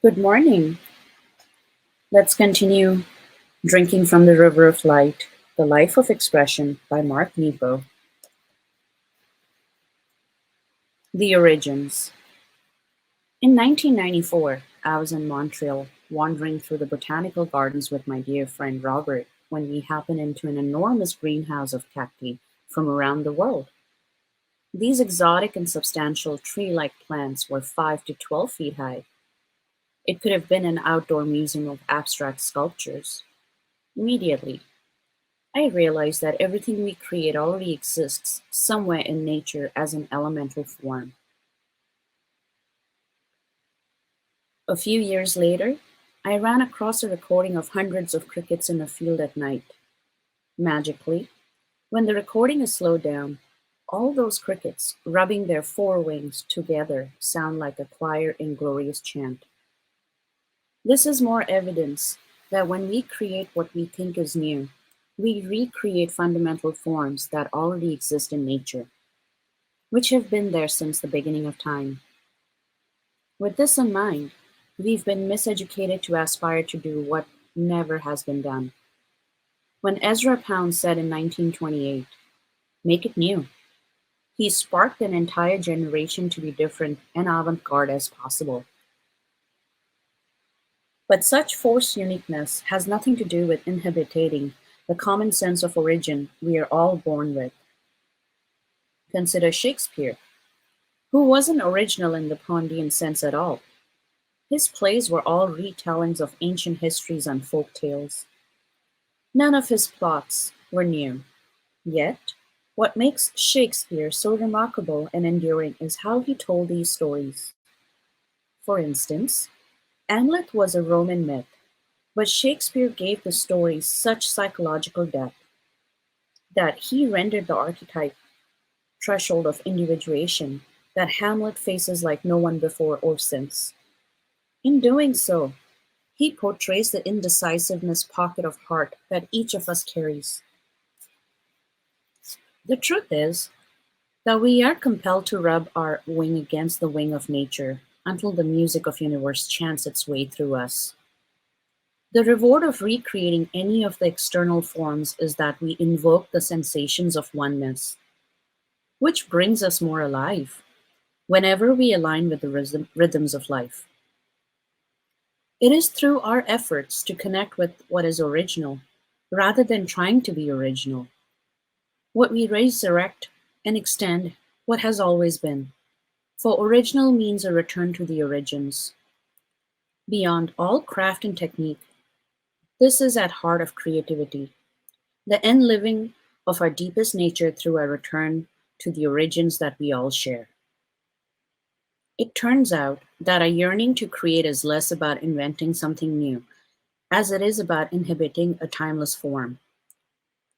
Good morning. Let's continue drinking from the river of light, The Life of Expression by Mark Nepo. The Origins. In 1994, I was in Montreal, wandering through the botanical gardens with my dear friend Robert when we happened into an enormous greenhouse of cacti from around the world. These exotic and substantial tree-like plants were 5 to 12 feet high. It could have been an outdoor museum of abstract sculptures. Immediately, I realize that everything we create already exists somewhere in nature as an elemental form. A few years later, I ran across a recording of hundreds of crickets in a field at night. Magically, when the recording is slowed down, all those crickets, rubbing their forewings together, sound like a choir in glorious chant. This is more evidence that when we create what we think is new, we recreate fundamental forms that already exist in nature, which have been there since the beginning of time. With this in mind, we've been miseducated to aspire to do what never has been done. When Ezra Pound said in 1928, "Make it new," he sparked an entire generation to be different and avant-garde as possible. But such forced uniqueness has nothing to do with inhibiting the common sense of origin we are all born with. Consider Shakespeare, who wasn't original in the Pondian sense at all. His plays were all retellings of ancient histories and folk tales. None of his plots were new. Yet, what makes Shakespeare so remarkable and enduring is how he told these stories. For instance, Hamlet was a Roman myth, but Shakespeare gave the story such psychological depth that he rendered the archetype threshold of individuation that Hamlet faces like no one before or since. In doing so, he portrays the indecisiveness pocket of heart that each of us carries. The truth is that we are compelled to rub our wing against the wing of nature until the music of universe chants its way through us. The reward of recreating any of the external forms is that we invoke the sensations of oneness, which brings us more alive whenever we align with the rhythms of life. It is through our efforts to connect with what is original, rather than trying to be original, what we resurrect and extend what has always been. For original means a return to the origins. Beyond all craft and technique, this is at heart of creativity, the end living of our deepest nature through a return to the origins that we all share. It turns out that a yearning to create is less about inventing something new, as it is about inhibiting a timeless form,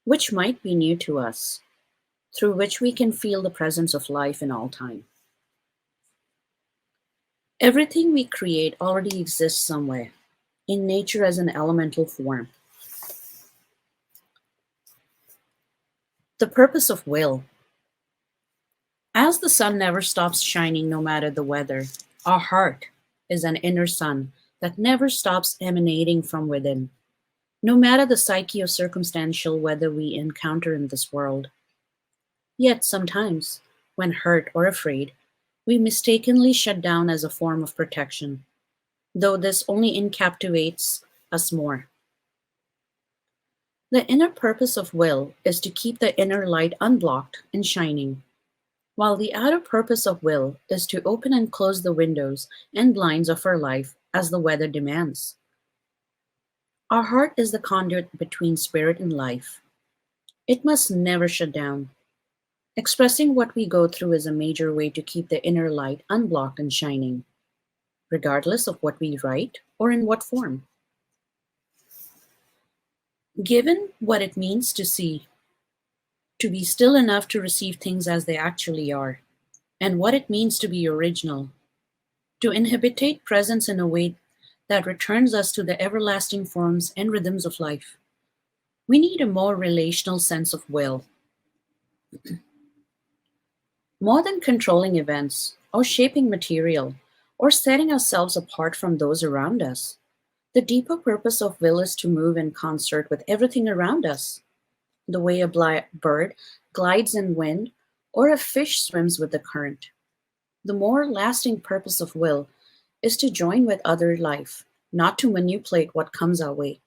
which might be new to us, through which we can feel the presence of life in all time. Everything we create already exists somewhere, in nature as an elemental form. The purpose of will. As the sun never stops shining no matter the weather, our heart is an inner sun that never stops emanating from within, no matter the psyche or circumstantial weather we encounter in this world. Yet sometimes, when hurt or afraid, we mistakenly shut down as a form of protection, though this only incaptivates us more. The inner purpose of will is to keep the inner light unblocked and shining, while the outer purpose of will is to open and close the windows and blinds of our life as the weather demands. Our heart is the conduit between spirit and life. It must never shut down. Expressing what we go through is a major way to keep the inner light unblocked and shining, regardless of what we write or in what form. Given what it means to see, to be still enough to receive things as they actually are, and what it means to be original, to inhabitate presence in a way that returns us to the everlasting forms and rhythms of life. We need a more relational sense of will. More than controlling events or shaping material, or setting ourselves apart from those around us. The deeper purpose of will is to move in concert with everything around us, the way a bird glides in wind or a fish swims with the current. The more lasting purpose of will is to join with other life, not to manipulate what comes our way.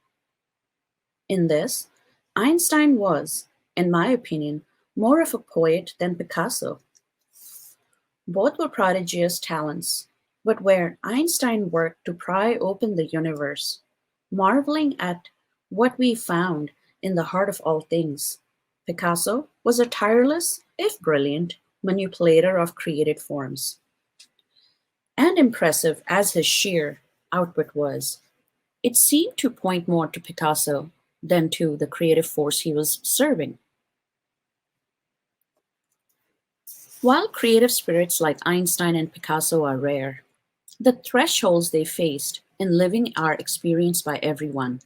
In this, Einstein was, in my opinion, more of a poet than Picasso. Both were prodigious talents, but where Einstein worked to pry open the universe, marveling at what we found in the heart of all things, Picasso was a tireless, if brilliant, manipulator of created forms. And impressive as his sheer output was, it seemed to point more to Picasso than to the creative force he was serving. While creative spirits like Einstein and Picasso are rare, the thresholds they faced in living are experienced by everyone.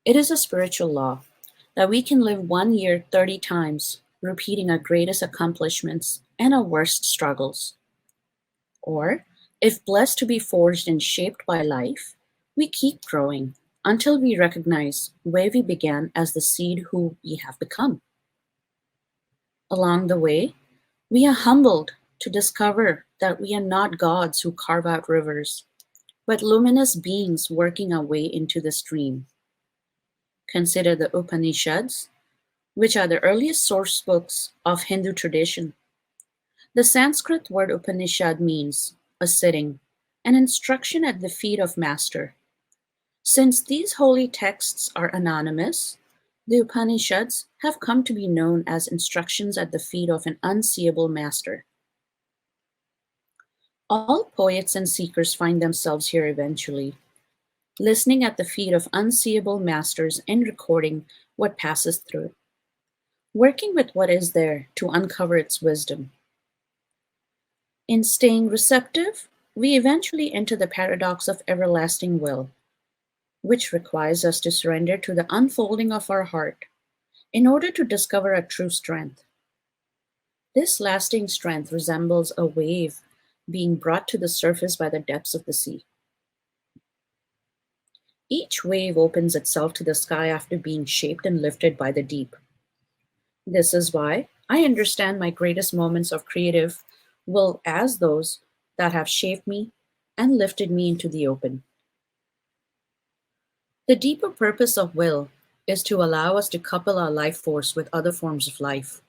It is a spiritual law that we can live 1 year 30 times, repeating our greatest accomplishments and our worst struggles. Or, if blessed to be forged and shaped by life, we keep growing until we recognize where we began as the seed who we have become. Along the way, we are humbled to discover that we are not gods who carve out rivers, but luminous beings working our way into the stream. Consider the Upanishads, which are the earliest source books of Hindu tradition. The Sanskrit word Upanishad means a sitting, an instruction at the feet of master. Since these holy texts are anonymous, the Upanishads have come to be known as instructions at the feet of an unseeable master. All poets and seekers find themselves here eventually, listening at the feet of unseeable masters and recording what passes through, working with what is there to uncover its wisdom. In staying receptive, we eventually enter the paradox of everlasting will, which requires us to surrender to the unfolding of our heart in order to discover our true strength. This lasting strength resembles a wave being brought to the surface by the depths of the sea. Each wave opens itself to the sky after being shaped and lifted by the deep. This is why I understand my greatest moments of creative will as those that have shaped me and lifted me into the open. The deeper purpose of will is to allow us to couple our life force with other forms of life.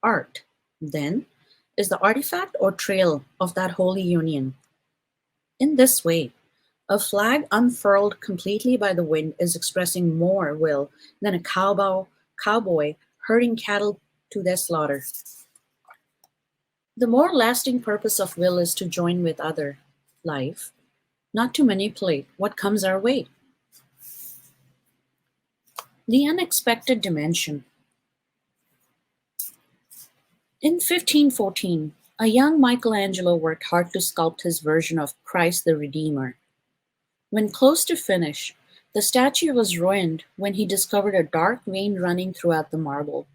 Art, then, is the artifact or trail of that holy union. In this way, a flag unfurled completely by the wind is expressing more will than a cowboy herding cattle to their slaughter. The more lasting purpose of will is to join with other life, not to manipulate what comes our way. The unexpected dimension. In 1514, a young Michelangelo worked hard to sculpt his version of Christ the Redeemer. When close to finish, the statue was ruined when he discovered a dark vein running throughout the marble.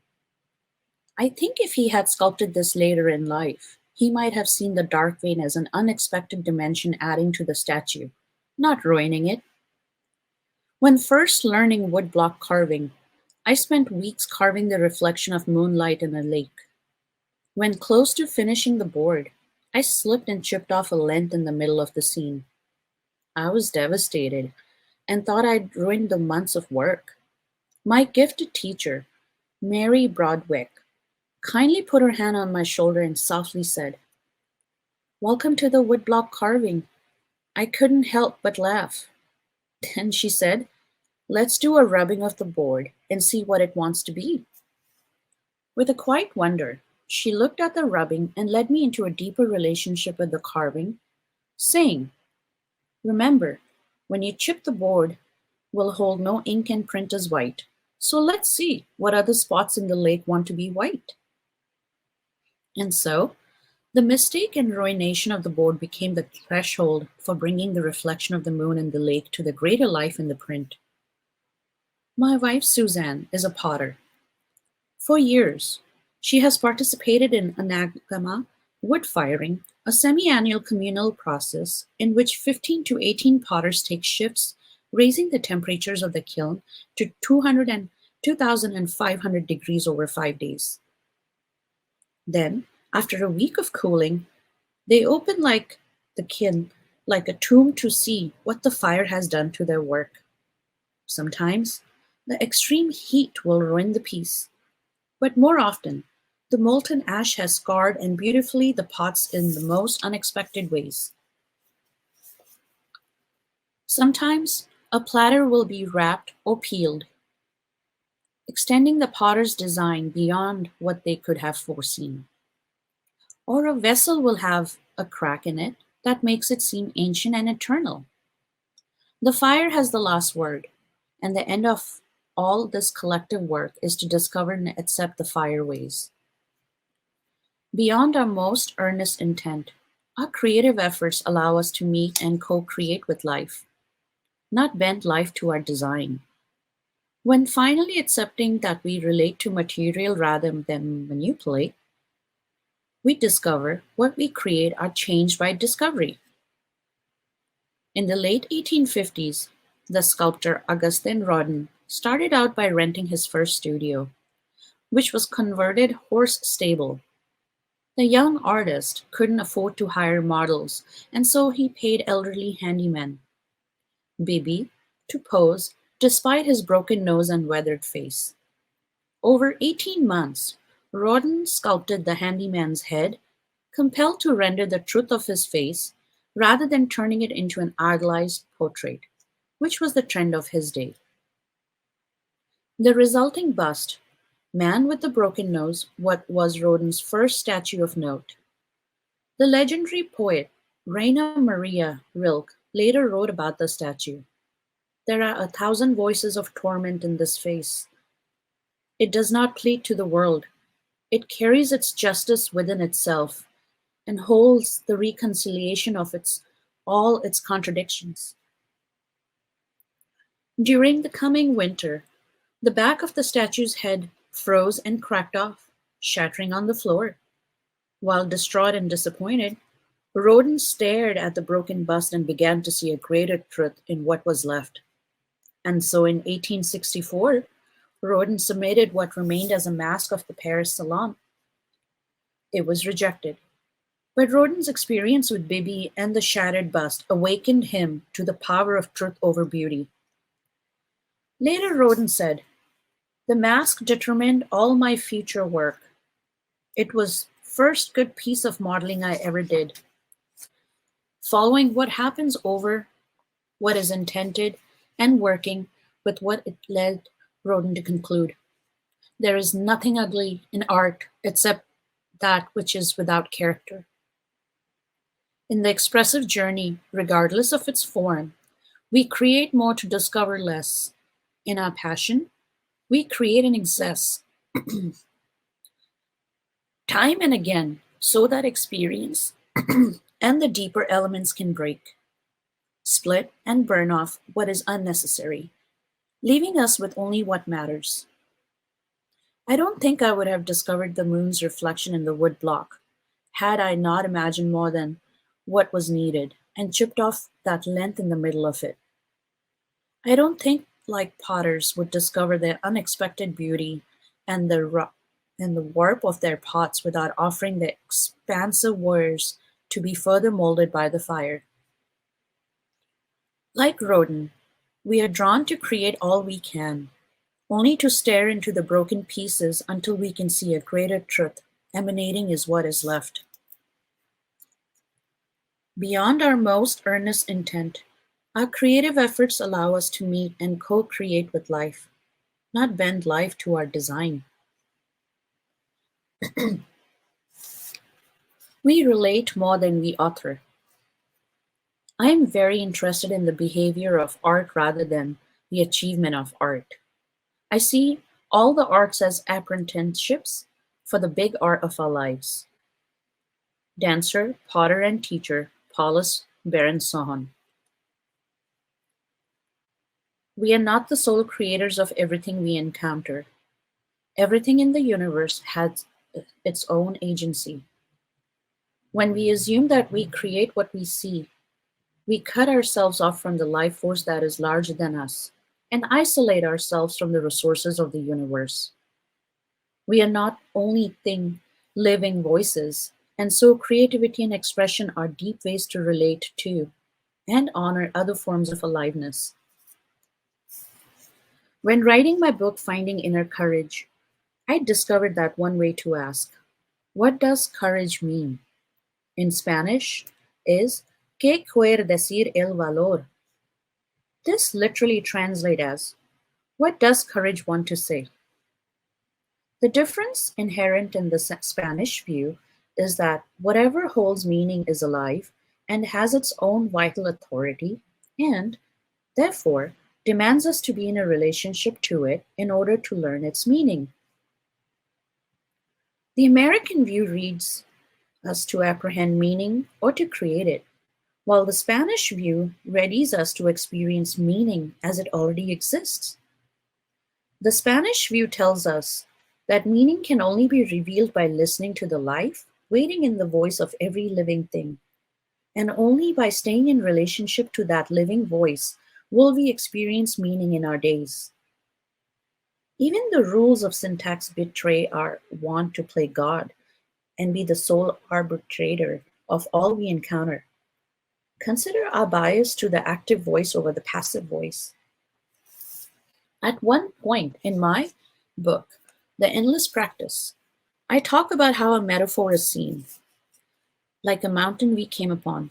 I think if he had sculpted this later in life, he might have seen the dark vein as an unexpected dimension adding to the statue, not ruining it. When first learning woodblock carving, I spent weeks carving the reflection of moonlight in a lake. When close to finishing the board, I slipped and chipped off a length in the middle of the scene. I was devastated and thought I'd ruined the months of work. My gifted teacher, Mary Broadwick, kindly put her hand on my shoulder and softly said, "Welcome to the woodblock carving." I couldn't help but laugh. Then she said, "Let's do a rubbing of the board and see what it wants to be." With a quiet wonder, she looked at the rubbing and led me into a deeper relationship with the carving, saying, "Remember, when you chip the board, will hold no ink and print as white. So let's see what other spots in the lake want to be white." And so, the mistake and ruination of the board became the threshold for bringing the reflection of the moon in the lake to the greater life in the print. My wife Suzanne is a potter. For years, she has participated in anagama, wood firing, a semi-annual communal process in which 15 to 18 potters take shifts, raising the temperatures of the kiln to 200 and 2,500 degrees over 5 days. Then, after a week of cooling, they open like the kiln, like a tomb to see what the fire has done to their work. Sometimes, the extreme heat will ruin the piece, but more often, the molten ash has scarred and beautified the pots in the most unexpected ways. Sometimes, a platter will be wrapped or peeled, extending the potter's design beyond what they could have foreseen. Or a vessel will have a crack in it that makes it seem ancient and eternal. The fire has the last word, and the end of all this collective work is to discover and accept the fire ways. Beyond our most earnest intent, our creative efforts allow us to meet and co-create with life, not bend life to our design. When finally accepting that we relate to material rather than manipulate, we discover what we create are changed by discovery. In the late 1850s, the sculptor Augustin Rodin started out by renting his first studio, which was converted horse stable. The young artist couldn't afford to hire models, and so he paid elderly handyman, Bibi, to pose despite his broken nose and weathered face. Over 18 months, Rodin sculpted the handyman's head, compelled to render the truth of his face rather than turning it into an idolized portrait, which was the trend of his day. The resulting bust, Man with the Broken Nose, what was Rodin's first statue of note. The legendary poet Rainer Maria Rilke later wrote about the statue. There are 1,000 voices of torment in this face. It does not plead to the world. It carries its justice within itself and holds the reconciliation of all its contradictions. During the coming winter, the back of the statue's head froze and cracked off, shattering on the floor. While distraught and disappointed, Rodin stared at the broken bust and began to see a greater truth in what was left. And so in 1864, Rodin submitted what remained as a mask of the Paris Salon. It was rejected. But Rodin's experience with Bibi and the shattered bust awakened him to the power of truth over beauty. Later, Rodin said, "The mask determined all my future work. It was first good piece of modeling I ever did. Following what happens over what is intended and working with what it led Rodin to conclude. There is nothing ugly in art except that which is without character. In the expressive journey, regardless of its form, we create more to discover less. In our passion, we create in excess, time and again, so that experience and the deeper elements can break, split, and burn off what is unnecessary, leaving us with only what matters. I don't think I would have discovered the moon's reflection in the wood block had I not imagined more than what was needed and chipped off that length in the middle of it. I don't think like potters would discover their unexpected beauty and the warp of their pots without offering the expansive wares to be further molded by the fire. Like Rodin, we are drawn to create all we can, only to stare into the broken pieces until we can see a greater truth emanating is what is left. Beyond our most earnest intent, our creative efforts allow us to meet and co-create with life, not bend life to our design. We relate more than we author. I am very interested in the behavior of art rather than the achievement of art. I see all the arts as apprenticeships for the big art of our lives. Dancer, potter, and teacher, Paulus Berenson. We are not the sole creators of everything we encounter. Everything in the universe has its own agency. When we assume that we create what we see, we cut ourselves off from the life force that is larger than us and isolate ourselves from the resources of the universe. We are not only living voices, and so creativity and expression are deep ways to relate to and honor other forms of aliveness. When writing my book, Finding Inner Courage, I discovered that one way to ask, what does courage mean? In Spanish is ¿Qué quiere decir el valor? This literally translates as what does courage want to say? The difference inherent in the Spanish view is that whatever holds meaning is alive and has its own vital authority and, therefore, demands us to be in a relationship to it in order to learn its meaning. The American view reads us to apprehend meaning or to create it, while the Spanish view readies us to experience meaning as it already exists. The Spanish view tells us that meaning can only be revealed by listening to the life waiting in the voice of every living thing, and only by staying in relationship to that living voice will we experience meaning in our days. Even the rules of syntax betray our want to play God and be the sole arbitrator of all we encounter. Consider our bias to the active voice over the passive voice. At one point in my book, The Endless Practice, I talk about how a metaphor is seen, like a mountain we came upon.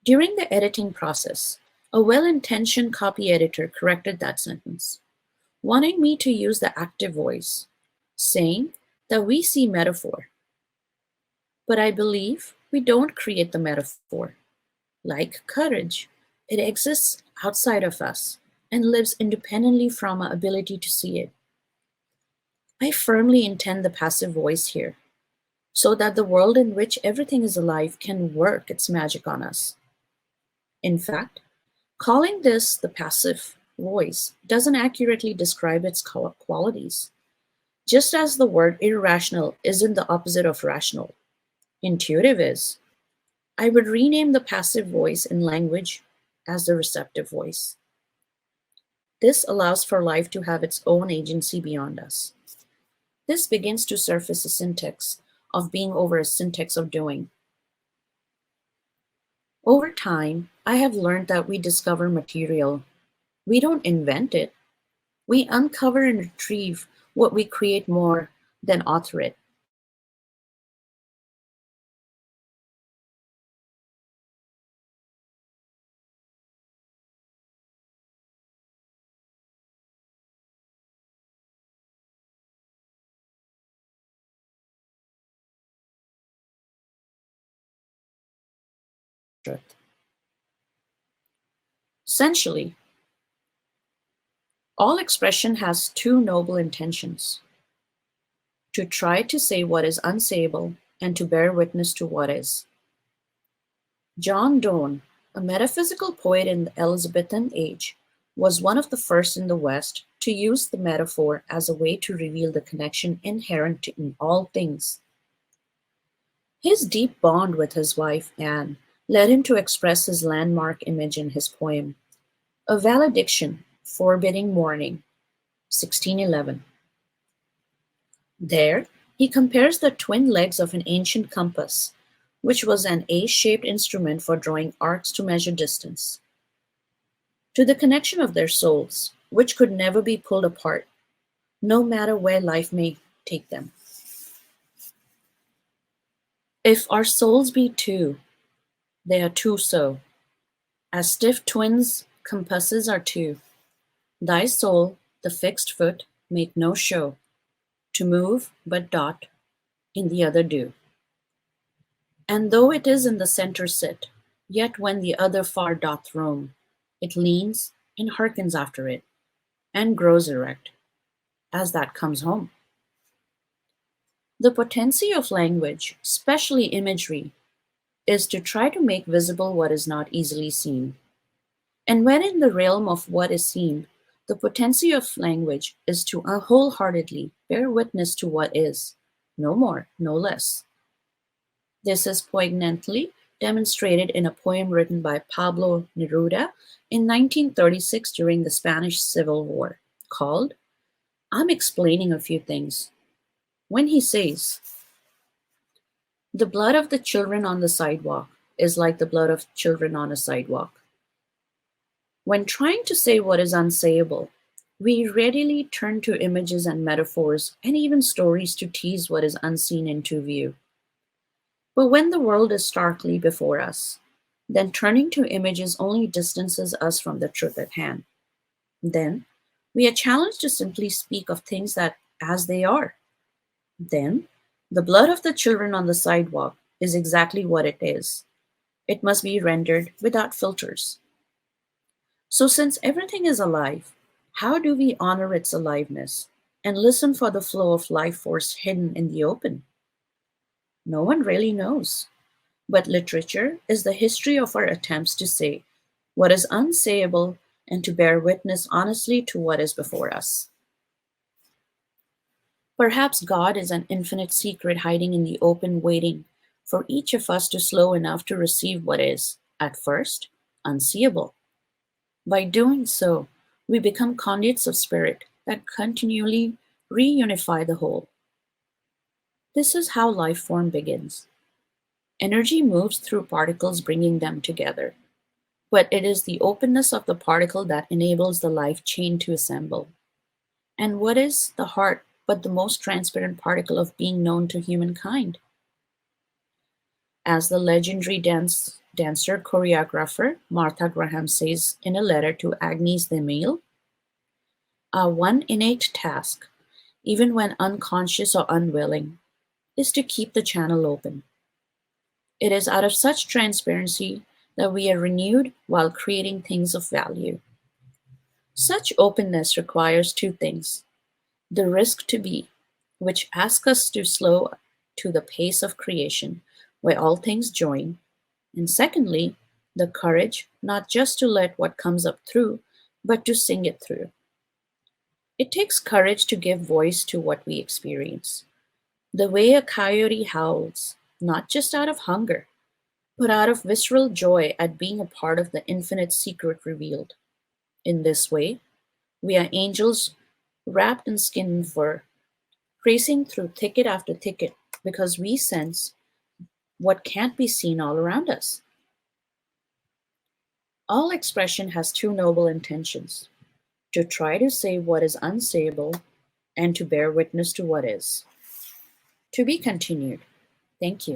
During the editing process, a well-intentioned copy editor corrected that sentence, wanting me to use the active voice, saying that we see metaphor. But I believe we don't create the metaphor. Like courage, it exists outside of us and lives independently from our ability to see it. I firmly intend the passive voice here, so that the world in which everything is alive can work its magic on us. In fact, calling this the passive voice doesn't accurately describe its qualities, just as the word irrational isn't the opposite of rational. Intuitive is. I would rename the passive voice in language as the receptive voice. This allows for life to have its own agency beyond us. This begins to surface a syntax of being over a syntax of doing. Over time, I have learned that we discover material. We don't invent it. We uncover and retrieve what we create more than author it. Essentially, all expression has two noble intentions: to try to say what is unsayable and to bear witness to what is. John Donne, a metaphysical poet in the Elizabethan age, was one of the first in the West to use the metaphor as a way to reveal the connection inherent in all things. His deep bond with his wife, Anne, led him to express his landmark image in his poem, A Valediction Forbidding Mourning, 1611. There, he compares the twin legs of an ancient compass, which was an A-shaped instrument for drawing arcs to measure distance, to the connection of their souls, which could never be pulled apart, no matter where life may take them. If our souls be two, they are two so, as stiff twins compasses are two. Thy soul, the fixed foot, make no show, to move but dot, in the other do. And though it is in the centre sit, yet when the other far doth roam, it leans and hearkens after it, and grows erect, as that comes home. The potency of language, especially imagery, is to try to make visible what is not easily seen. And when in the realm of what is seen, the potency of language is to wholeheartedly bear witness to what is, no more, no less. This is poignantly demonstrated in a poem written by Pablo Neruda in 1936 during the Spanish Civil War, called I'm Explaining a Few Things, when he says, the blood of the children on the sidewalk is like the blood of children on a sidewalk. When trying to say what is unsayable, we readily turn to images and metaphors and even stories to tease what is unseen into view. But when the world is starkly before us, then turning to images only distances us from the truth at hand. Then we are challenged to simply speak of things that as they are. Then the blood of the children on the sidewalk is exactly what it is. It must be rendered without filters. So, since everything is alive, how do we honor its aliveness and listen for the flow of life force hidden in the open? No one really knows. But literature is the history of our attempts to say what is unsayable and to bear witness honestly to what is before us. Perhaps God is an infinite secret hiding in the open, waiting for each of us to slow enough to receive what is, at first, unseeable. By doing so, we become conduits of spirit that continually reunify the whole. This is how life form begins. Energy moves through particles, bringing them together. But it is the openness of the particle that enables the life chain to assemble. And what is the heart but the most transparent particle of being known to humankind? As the legendary dancer choreographer Martha Graham says in a letter to Agnes the Mail, our one innate task, even when unconscious or unwilling, is to keep the channel open. It is out of such transparency that we are renewed while creating things of value. Such openness requires two things: the risk to be, which asks us to slow to the pace of creation, where all things join, and secondly, the courage not just to let what comes up through, but to sing it through. It takes courage to give voice to what we experience. The way a coyote howls, not just out of hunger, but out of visceral joy at being a part of the infinite secret revealed. In this way, we are angels wrapped in skin and fur, racing through thicket after thicket because we sense what can't be seen all around us. All expression has two noble intentions: to try to say what is unsayable and to bear witness to what is. To be continued. Thank you.